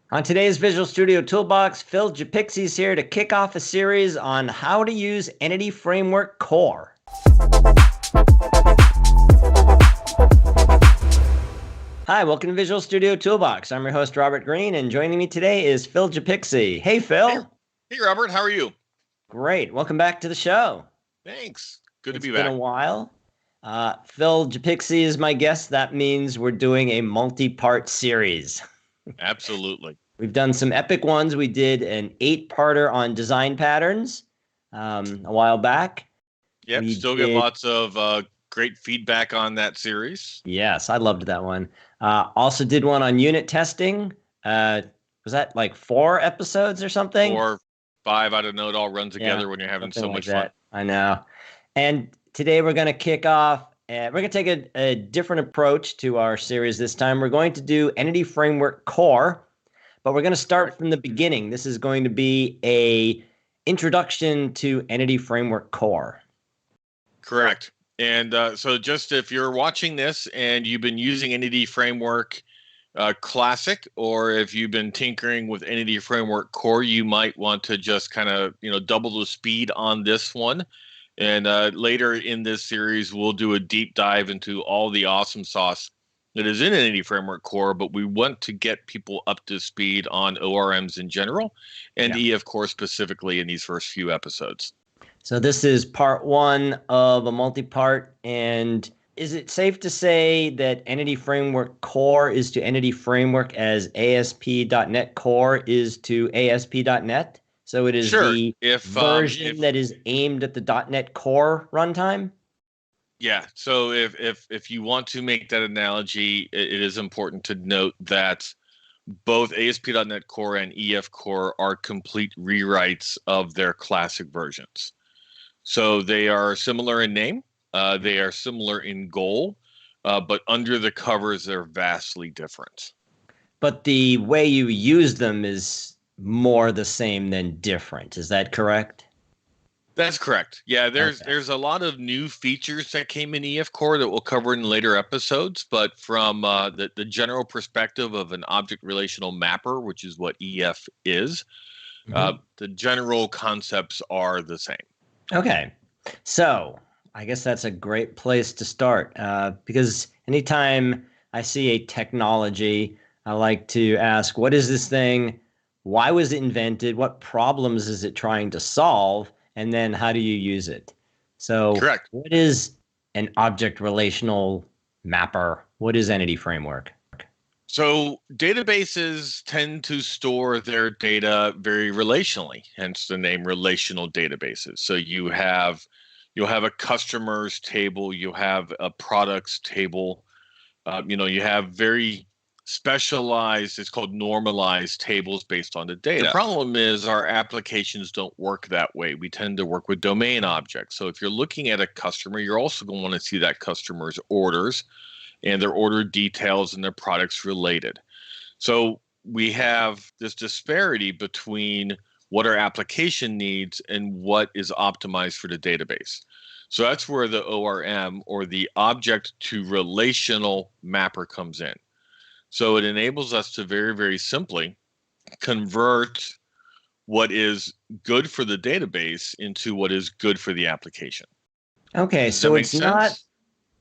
On today's Visual Studio Toolbox, Phil Japikse is here to kick off a series on how to use Entity Framework Core. Hi, welcome to Visual Studio Toolbox. I'm your host, Robert Green, and joining me today is Phil Japikse. Hey, Phil. Hey, Robert. How are you? Great. Welcome back to the show. Thanks. Good to be back. It's been a while. Phil Japikse is my guest. That means we're doing a multi-part series. Absolutely. We've done some epic ones. We did an 8-parter on design patterns a while back. Yep, still get lots of great feedback on that series. Yes, I loved that one. Also did one on unit testing. Was that like 4 episodes or something? 4, 5, I don't know. It all runs together when you're having so much fun. I know. And today we're going to kick off, we're going to take a different approach to our series this time. We're going to do Entity Framework Core, but we're going to start from the beginning. This is going to be a introduction to Entity Framework Core. Correct. And so just if you're watching this and you've been using Entity Framework Classic, or if you've been tinkering with Entity Framework Core, you might want to just kind of, double the speed on this one. And later in this series, we'll do a deep dive into all the awesome sauce that is in Entity Framework Core, but we want to get people up to speed on ORMs in general and EF Core specifically in these first few episodes. So this is part 1 of a multi-part, and is it safe to say that Entity Framework Core is to Entity Framework as ASP.NET Core is to ASP.NET? So it is the version that is aimed at the .NET Core runtime? Yeah, so if you want to make that analogy, it is important to note that both ASP.NET Core and EF Core are complete rewrites of their classic versions. So they are similar in name, they are similar in goal, but under the covers, they're vastly different. But the way you use them is more the same than different. Is that correct? That's correct. Yeah, there's a lot of new features that came in EF Core that we'll cover in later episodes, but from the general perspective of an object relational mapper, which is what EF is, the general concepts are the same. Okay, so I guess that's a great place to start because anytime I see a technology, I like to ask, what is this thing? Why was it invented? What problems is it trying to solve? And then how do you use it? So correct. What is an object relational mapper? What is Entity Framework? So databases tend to store their data very relationally, hence the name relational databases. So you'll have a customers table, you'll have a products table, you have very specialized, it's called normalized tables based on the data. The problem is our applications don't work that way. We tend to work with domain objects. So if you're looking at a customer, you're also going to want to see that customer's orders and their order details and their products related. So we have this disparity between what our application needs and what is optimized for the database. So that's where the ORM, or the object to relational mapper, comes in. So it enables us to very, very simply convert what is good for the database into what is good for the application. Okay, so it's not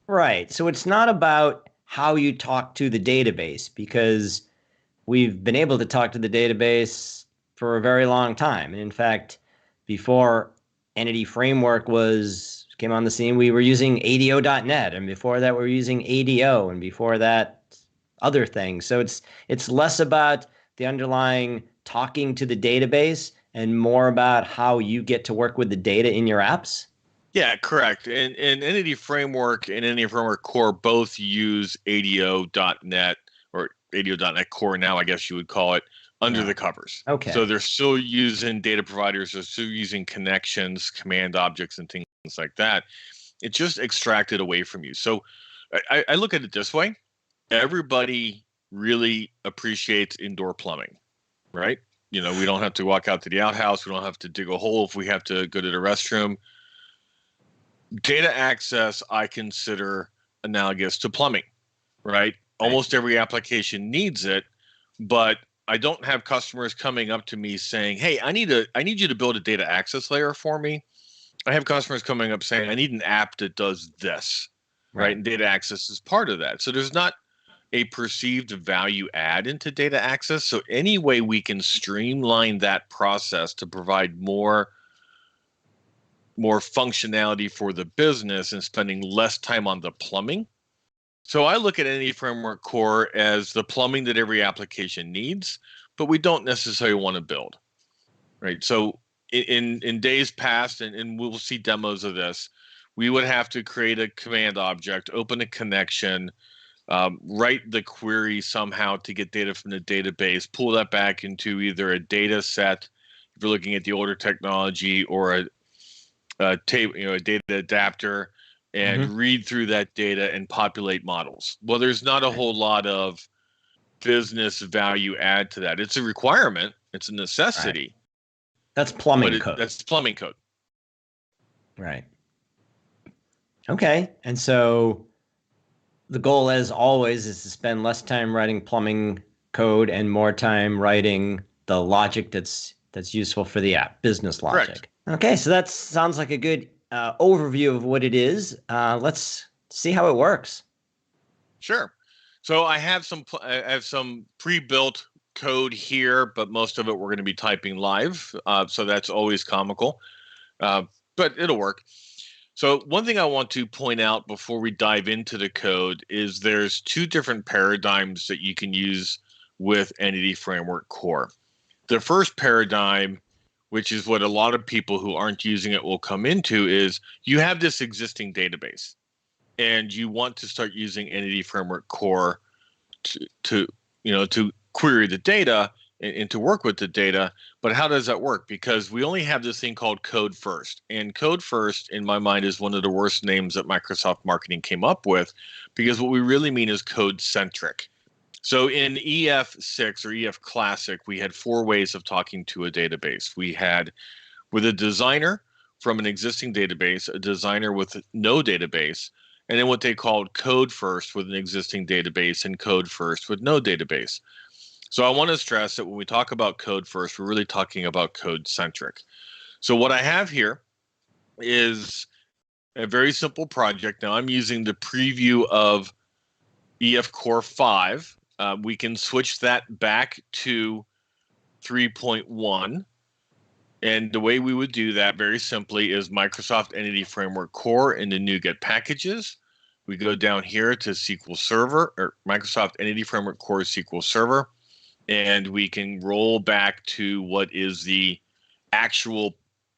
right. So it's not about how you talk to the database, because we've been able to talk to the database for a very long time. And in fact, before Entity Framework came on the scene, we were using ADO.NET, and before that we were using ADO, and before that other things. So it's less about the underlying talking to the database and more about how you get to work with the data in your apps. Yeah, correct. And Entity Framework and Entity Framework Core both use ADO.NET, or ADO.NET Core now, I guess you would call it, under the covers. Okay. So they're still using data providers, they're still using connections, command objects, and things like that. It's just extracted away from you. So I look at it this way. Everybody really appreciates indoor plumbing, right? We don't have to walk out to the outhouse. We don't have to dig a hole if we have to go to the restroom. Data access, I consider analogous to plumbing, right? Almost every application needs it, but I don't have customers coming up to me saying, "Hey, I need you to build a data access layer for me." I have customers coming up saying, "I need an app that does this," right? And data access is part of that. So there's not a perceived value add into data access. So any way we can streamline that process to provide more functionality for the business and spending less time on the plumbing. So I look at Entity Framework Core as the plumbing that every application needs, but we don't necessarily want to build, right? So in days past, and we'll see demos of this, we would have to create a command object, open a connection, write the query somehow to get data from the database, pull that back into either a data set, if you're looking at the older technology, or a table, a data adapter, and read through that data and populate models. Well, there's not a whole lot of business value add to that. It's a requirement. It's a necessity. Right. That's plumbing code. That's plumbing code. Right. Okay. And so the goal, as always, is to spend less time writing plumbing code and more time writing the logic that's useful for the app, business logic. Correct. Okay, so that sounds like a good overview of what it is. Let's see how it works. Sure. So I have some pre-built code here, but most of it we're going to be typing live. So that's always comical, but it'll work. So one thing I want to point out before we dive into the code is there's two different paradigms that you can use with Entity Framework Core. The first paradigm, which is what a lot of people who aren't using it will come into, is you have this existing database and you want to start using Entity Framework Core to query the data and to work with the data. But how does that work? Because we only have this thing called Code First. And Code First, in my mind, is one of the worst names that Microsoft marketing came up with, because what we really mean is code centric. So in EF6 or EF Classic, we had 4 ways of talking to a database. We had with a designer from an existing database, a designer with no database, and then what they called Code First with an existing database, and Code First with no database. So I want to stress that when we talk about Code First, we're really talking about code centric. So what I have here is a very simple project. Now I'm using the preview of EF Core 5. We can switch that back to 3.1. And the way we would do that very simply is Microsoft Entity Framework Core in the NuGet packages. We go down here to SQL Server, or Microsoft Entity Framework Core SQL Server, and we can roll back to what is the actual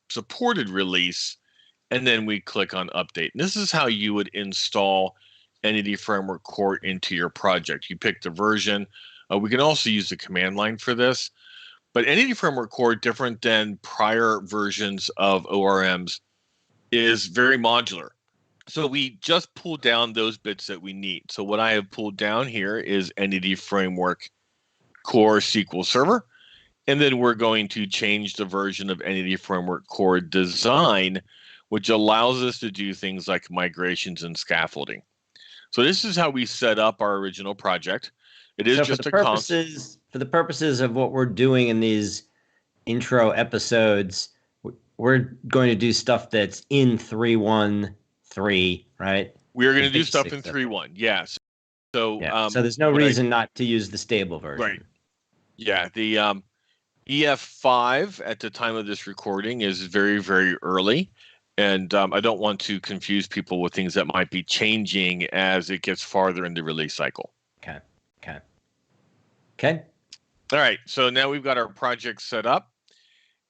supported release, and then we click on Update. And this is how you would install Entity Framework Core into your project. You pick the version. We can also use the command line for this. But Entity Framework Core, different than prior versions of ORMs, is very modular. So we just pull down those bits that we need. So what I have pulled down here is Entity Framework Core SQL Server. And then we're going to change the version of Entity Framework Core Design, which allows us to do things like migrations and scaffolding. So this is how we set up our original project. It is just for the purposes of what we're doing in these intro episodes, we're going to do stuff that's in 3.1.3, right? We are going to do stuff in 3.1, yes. So so there's no reason not to use the stable version. Right. Yeah, the EF5 at the time of this recording is very, very early. And I don't want to confuse people with things that might be changing as it gets farther in the release cycle. Okay. All right. So now we've got our project set up.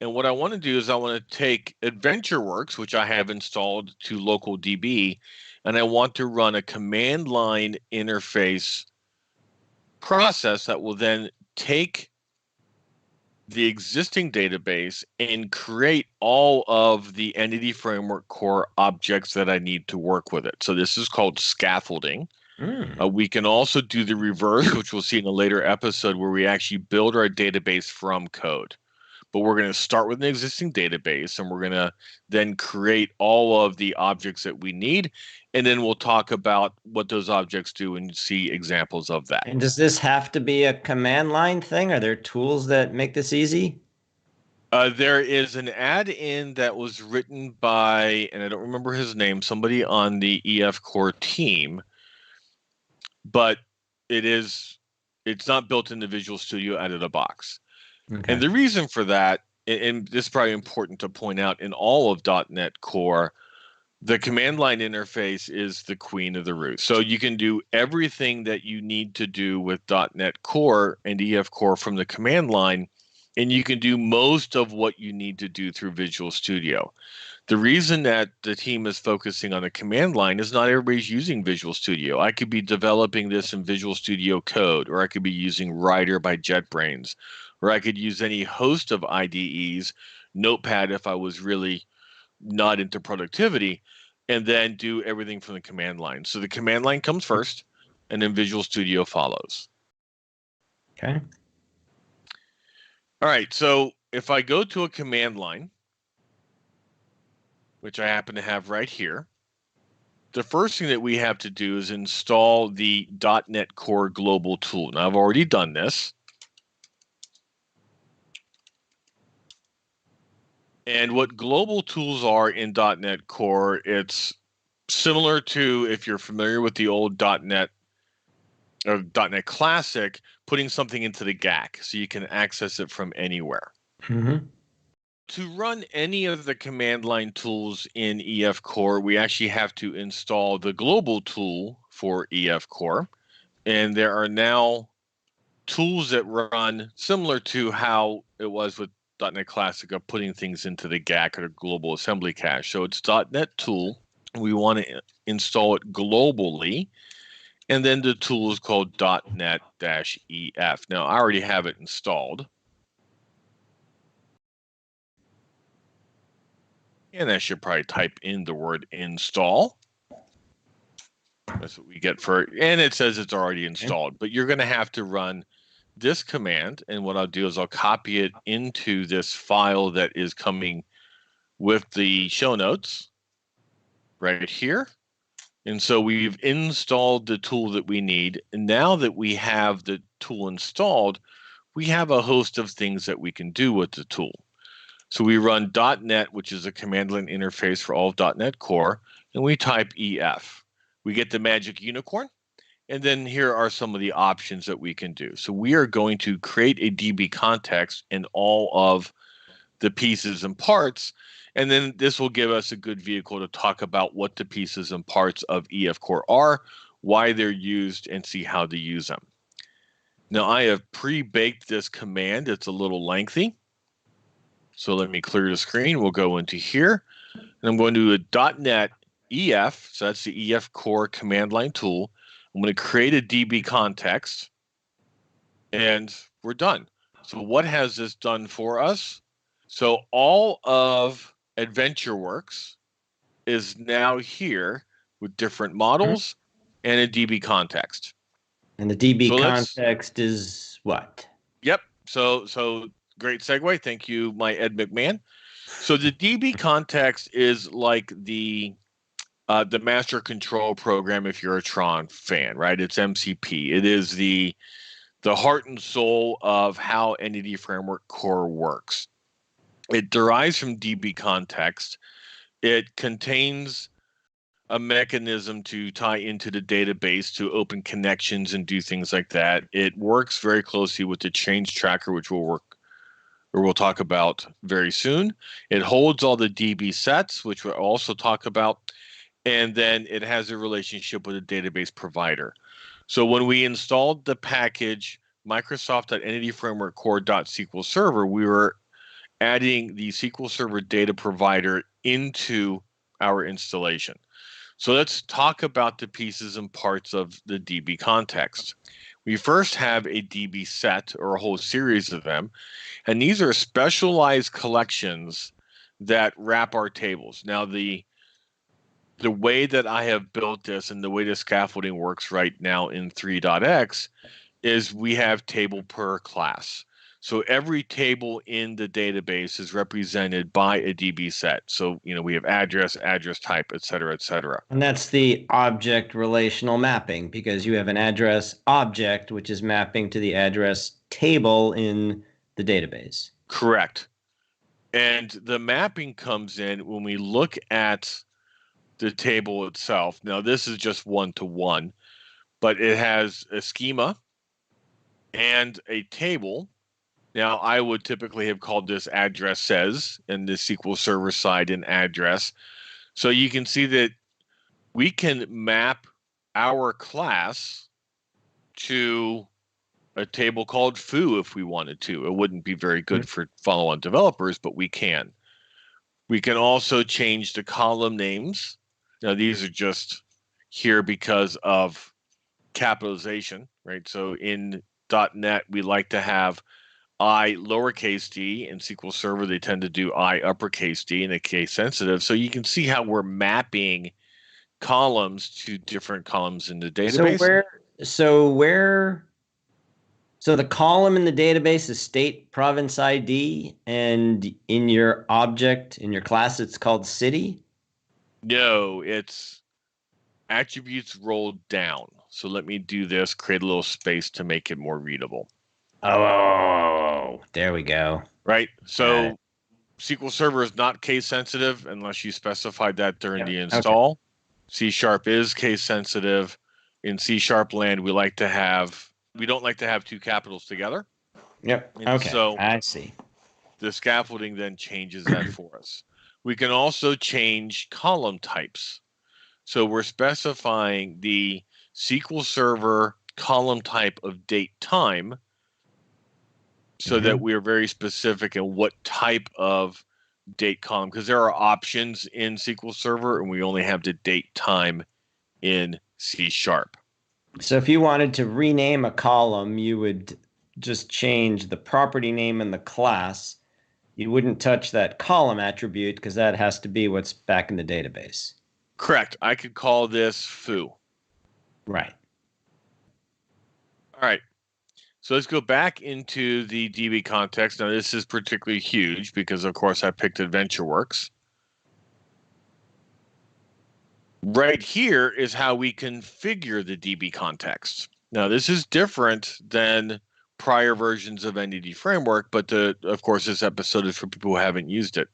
And what I want to do is I want to take AdventureWorks, which I have installed to local DB, and I want to run a command line interface process that will then take the existing database and create all of the Entity Framework Core objects that I need to work with it. So this is called scaffolding. We can also do the reverse, which we'll see in a later episode, where we actually build our database from code. but we're going to start with an existing database, and we're going to then create all of the objects that we need, and then we'll talk about what those objects do and see examples of that. And does this have to be a command line thing? Are there tools that make this easy? There is an add-in that was written by, and I don't remember his name, somebody on the EF Core team, but it's not built into Visual Studio out of the box. Okay. And the reason for that, and this is probably important to point out, in all of .NET Core, the command line interface is the queen of the roost. So you can do everything that you need to do with .NET Core and EF Core from the command line, and you can do most of what you need to do through Visual Studio. The reason that the team is focusing on the command line is not everybody's using Visual Studio. I could be developing this in Visual Studio Code, or I could be using Writer by JetBrains, or I could use any host of IDEs, Notepad if I was really not into productivity, and then do everything from the command line. So the command line comes first, and then Visual Studio follows. Okay. All right, so if I go to a command line, which I happen to have right here, the first thing that we have to do is install the .NET Core Global tool. Now, I've already done this. And what global tools are in .NET Core, it's similar to, if you're familiar with the old .NET or .NET Classic, putting something into the GAC so you can access it from anywhere. Mm-hmm. To run any of the command line tools in EF Core, we actually have to install the global tool for EF Core. And there are now tools that run similar to how it was with .NET Classic of putting things into the GAC or the global assembly cache. So it's .NET tool. We want to install it globally. And then the tool is called .NET-EF. Now, I already have it installed. And I should probably type in the word install. That's what we get for it. And it says it's already installed. But you're going to have to run this command. And what I'll do is I'll copy it into this file that is coming with the show notes right here. And so we've installed the tool that we need. And now that we have the tool installed, we have a host of things that we can do with the tool. So we run .NET, which is a command line interface for all of .NET Core, and we type EF. We get the magic unicorn, and then here are some of the options that we can do. So we are going to create a DbContext in all of the pieces and parts, and then this will give us a good vehicle to talk about what the pieces and parts of EF Core are, why they're used, and see how to use them. Now, I have pre-baked this command. It's a little lengthy. So let me clear the screen. We'll go into here, and I'm going to do a .NET EF. So that's the EF Core command line tool. I'm going to create a DbContext, and we're done. So what has this done for us? So all of AdventureWorks is now here with different models and a DbContext. And the DbContext is what? Yep. So great segue. Thank you, my Ed McMahon. So the DbContext is like the master control program if you're a Tron fan, right? It's MCP. It is the heart and soul of how Entity Framework Core works. It derives from DbContext. It contains a mechanism to tie into the database to open connections and do things like that. It works very closely with the change tracker, which we'll talk about very soon. It holds all the DB sets, which we'll also talk about. And then it has a relationship with a database provider. So when we installed the package Microsoft.Entity Framework Core.SQL Server, we were adding the SQL Server data provider into our installation. So let's talk about the pieces and parts of the DbContext. We first have a DB set, or a whole series of them, and these are specialized collections that wrap our tables. Now, the way that I have built this and the way the scaffolding works right now in 3.x is we have table per class. So every table in the database is represented by a DB set. So, we have address, address type, et cetera, et cetera. And that's the object relational mapping, because you have an address object, which is mapping to the address table in the database. Correct. And the mapping comes in when we look at the table itself. Now, this is just one-to-one, but it has a schema and a table. Now, I would typically have called this address says in the SQL Server side in address. So you can see that we can map our class to a table called foo if we wanted to. It wouldn't be very good for follow-on developers, but we can. We can also change the column names. Now, these are just here because of capitalization, right? So in .NET, we like to have I lowercase d. In SQL Server, they tend to do I uppercase d in a case sensitive. So you can see how we're mapping columns to different columns in the database. So the column in the database is state province ID, and in your object, in your class, it's called city? No, it's attributes rolled down. So let me do this, create a little space to make it more readable. Oh, there we go. Right. So SQL Server is not case sensitive unless you specified that during the install. Okay. C# is case sensitive. In C# land, we don't like to have two capitals together. Yep. And okay. So I see. The scaffolding then changes that for us. We can also change column types. So we're specifying the SQL Server column type of date time so that we are very specific in what type of date column, because there are options in SQL Server and we only have the date time in C#. So if you wanted to rename a column, you would just change the property name and the class. You wouldn't touch that column attribute because that has to be what's back in the database. Correct. I could call this foo. Right. All right. So let's go back into the DbContext. Now, this is particularly huge because, of course, I picked AdventureWorks. Right here is how we configure the DbContext. Now, this is different than prior versions of NDD Framework, but of course, this episode is for people who haven't used it.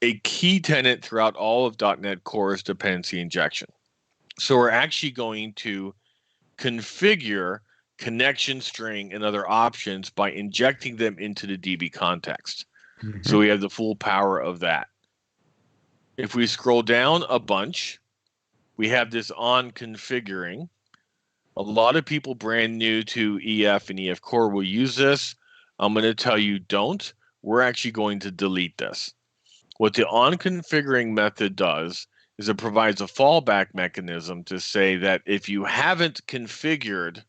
A key tenet throughout all of .NET Core is dependency injection. So we're actually going to configure connection string and other options by injecting them into the DbContext. So we have the full power of that. If we scroll down a bunch, we have this on configuring. A lot of people brand new to EF and EF Core will use this. I'm going to tell you don't. We're actually going to delete this. What the on configuring method does is it provides a fallback mechanism to say that if you haven't configured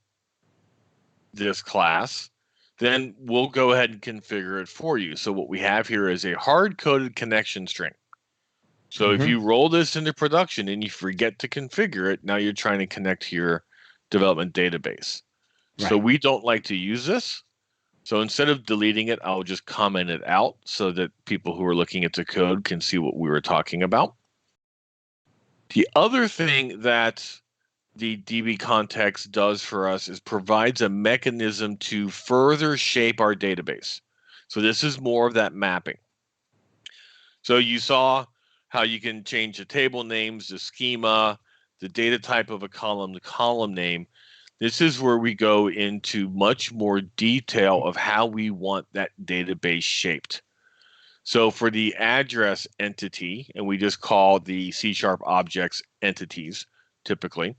this class, then we'll go ahead and configure it for you. So what we have here is a hard-coded connection string. So if you roll this into production and you forget to configure it, now you're trying to connect to your development database. Right. So we don't like to use this. So instead of deleting it, I'll just comment it out so that people who are looking at the code can see what we were talking about. The other thing that the DbContext does for us is provides a mechanism to further shape our database. So this is more of that mapping. So you saw how you can change the table names, the schema, the data type of a column, the column name. This is where we go into much more detail of how we want that database shaped. So for the address entity, and we just call the C# objects entities typically,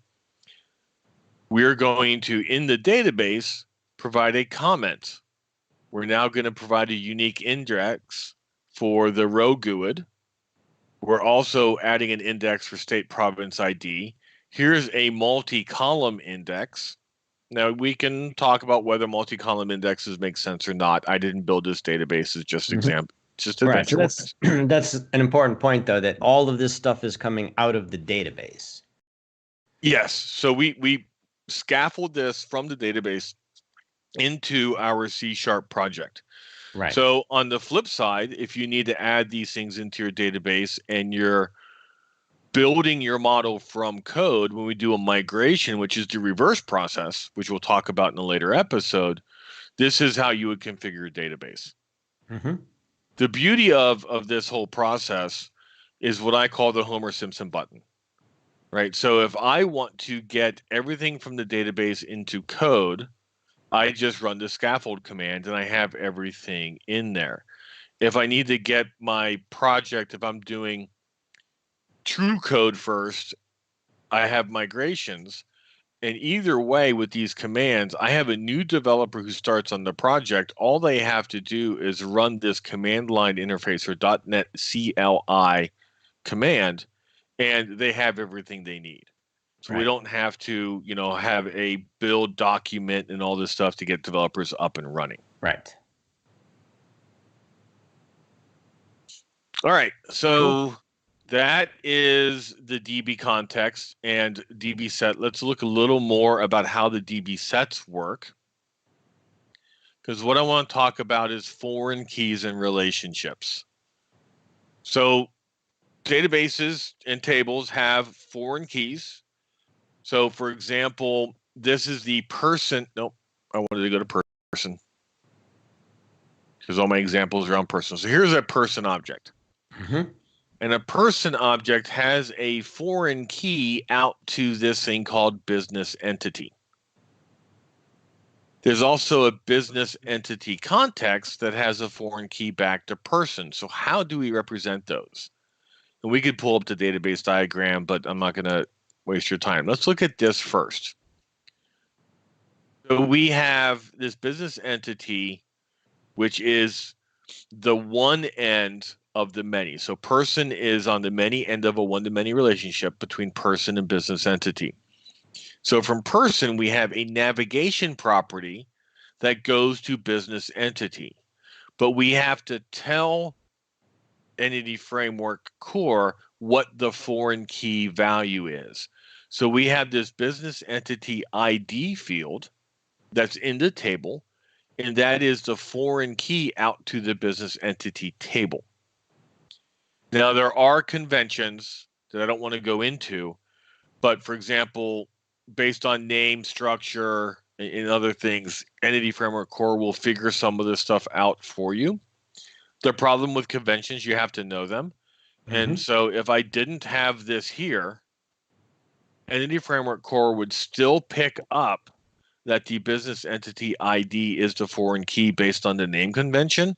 we're going to, in the database, provide a comment. We're now going to provide a unique index for the row GUID. We're also adding an index for state province ID. Here's a multi-column index. Now, we can talk about whether multi-column indexes make sense or not. I didn't build this database. It's just example. Just right. So that's an important point, though, that all of this stuff is coming out of the database. Yes. So we scaffold this from the database into our C# project. Right. So on the flip side, if you need to add these things into your database and you're building your model from code, when we do a migration, which is the reverse process, which we'll talk about in a later episode, this is how you would configure your database. Mm-hmm. The beauty of this whole process is what I call the Homer Simpson button, right? So if I want to get everything from the database into code, I just run the scaffold command and I have everything in there. If I need to get my project, if I'm doing true code first, I have migrations. And either way, with these commands, I have a new developer who starts on the project. All they have to do is run this command line interface or .NET CLI command, and they have everything they need. So we don't have to, have a build document and all this stuff to get developers up and running. Right. All right. So that is the DbContext and DbSet. Let's look a little more about how the DbSets work. Because what I want to talk about is foreign keys and relationships. So databases and tables have foreign keys. So for example, this is the person. Nope, I wanted to go to person because all my examples are on person. So here's a person object. Mm-hmm. And a person object has a foreign key out to this thing called business entity. There's also a business entity context that has a foreign key back to person. So how do we represent those? And we could pull up the database diagram, but I'm not going to waste your time. Let's look at this first. So we have this business entity, which is the one end of the many. So person is on the many end of a one-to-many relationship between person and business entity. So from person, we have a navigation property that goes to business entity. But we have to tell Entity Framework Core what the foreign key value is. So we have this business entity ID field that's in the table, and that is the foreign key out to the business entity table. Now, there are conventions that I don't want to go into, but for example, based on name, structure, and other things, Entity Framework Core will figure some of this stuff out for you. The problem with conventions, you have to know them. Mm-hmm. And so if I didn't have this here, Entity Framework Core would still pick up that the business entity ID is the foreign key based on the name convention.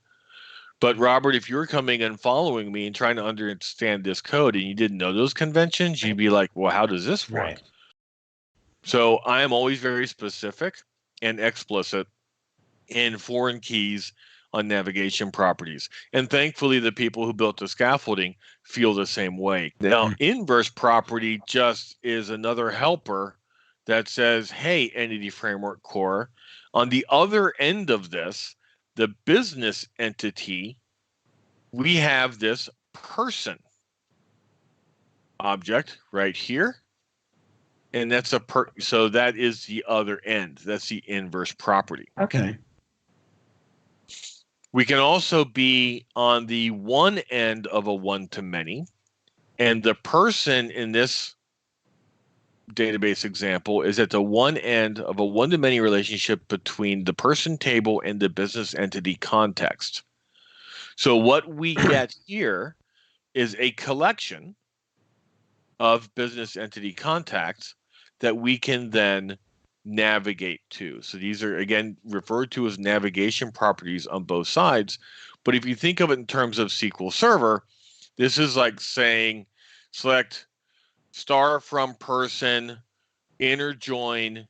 But Robert, if you're coming and following me and trying to understand this code and you didn't know those conventions, you'd be like, well, how does this work? Right. So I am always very specific and explicit in foreign keys on navigation properties. And thankfully, the people who built the scaffolding feel the same way. Now, inverse property just is another helper that says, hey, Entity Framework Core, on the other end of this, the business entity, we have this person object right here. And that's so that is the other end. That's the inverse property. Okay. We can also be on the one end of a one-to-many, and the person in this database example is at the one end of a one-to-many relationship between the person table and the business entity context. So what we get here is a collection of business entity contacts that we can then navigate to. So these are, again, referred to as navigation properties on both sides. But if you think of it in terms of SQL Server, this is like saying select star from person, inner join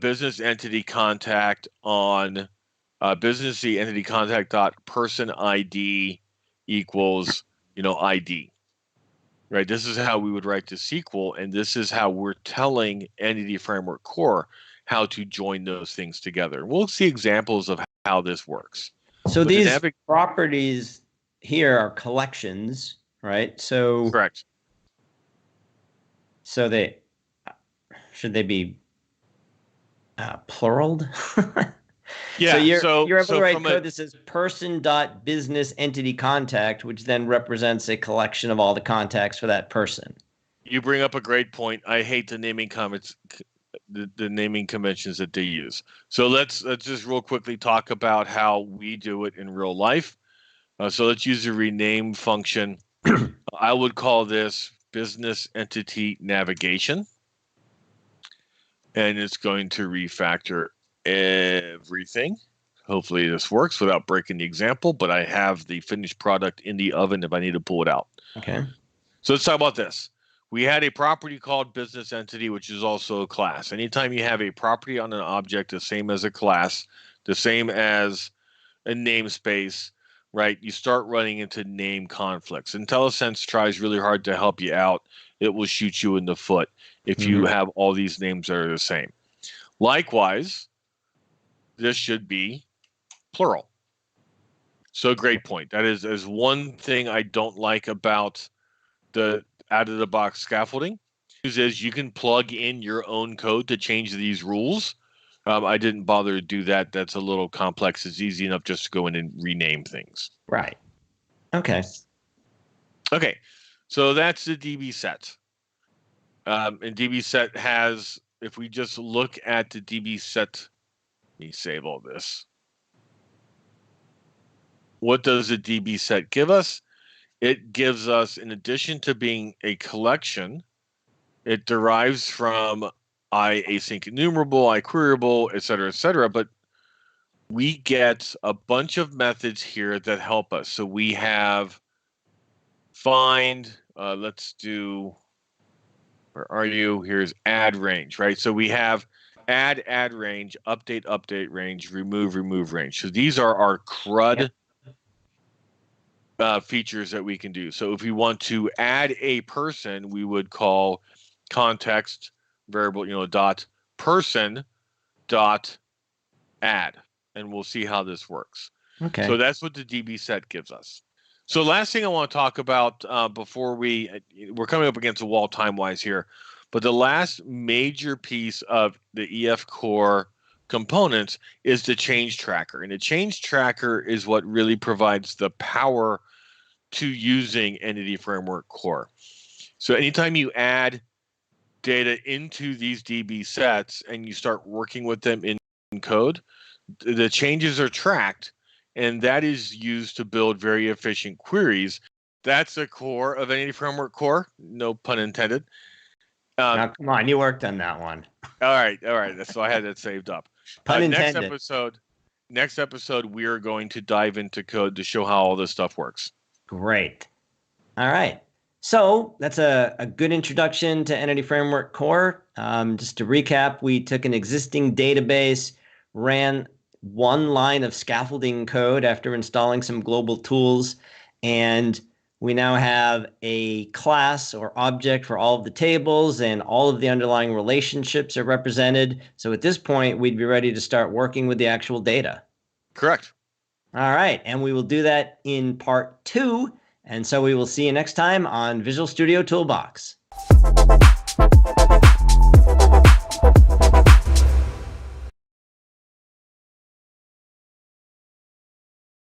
business entity contact on business entity contact dot person ID equals ID. Right, this is how we would write the SQL, and this is how we're telling Entity Framework Core how to join those things together. We'll see examples of how this works. So these properties here are collections, right? So correct. So should they be pluraled? Yeah. So you're able to write from code that says person.business-entity-contact, which then represents a collection of all the contacts for that person. You bring up a great point. I hate the naming comments, the naming conventions that they use. So let's just real quickly talk about how we do it in real life. So let's use the rename function. I would call this business entity navigation, and it's going to refactor everything. Hopefully this works without breaking the example, but I have the finished product in the oven if I need to pull it out. Okay. So let's talk about this. We had a property called business entity, which is also a class. Anytime you have a property on an object, the same as a class, the same as a namespace, right? You start running into name conflicts. IntelliSense tries really hard to help you out. It will shoot you in the foot if you have all these names that are the same. Likewise, this should be plural. So great point. That is one thing I don't like about the out-of-the-box scaffolding. Is you can plug in your own code to change these rules. I didn't bother to do that. That's a little complex. It's easy enough just to go in and rename things. Right. Okay. Okay. So that's the DB set. And DB set has, if we just look at the DB set, let me save all this. What does the DB set give us? It gives us, in addition to being a collection, it derives from I async enumerable, I queryable, et cetera, but we get a bunch of methods here that help us. So we have find, let's do, where are you? Here's add range, right? So we have add range, update range, remove range. So these are our CRUD features that we can do. So if we want to add a person, we would call context variable, dot person dot add, and we'll see how this works. Okay. So that's what the DB set gives us. So last thing I want to talk about before we're coming up against a wall time-wise here, but the last major piece of the EF core components is the change tracker. And the change tracker is what really provides the power to using Entity Framework Core. So anytime you add data into these DB sets and you start working with them in code, the changes are tracked, and that is used to build very efficient queries. That's the core of Entity Framework Core, no pun intended. Now, come on, you worked on that one. All right. So I had that saved up. Pun intended. Next episode, we are going to dive into code to show how all this stuff works. Great. All right. So that's a good introduction to Entity Framework Core. Just to recap, we took an existing database, ran one line of scaffolding code after installing some global tools, and we now have a class or object for all of the tables, and all of the underlying relationships are represented. So at this point, we'd be ready to start working with the actual data. Correct. All right, and we will do that in part 2. And so we will see you next time on Visual Studio Toolbox.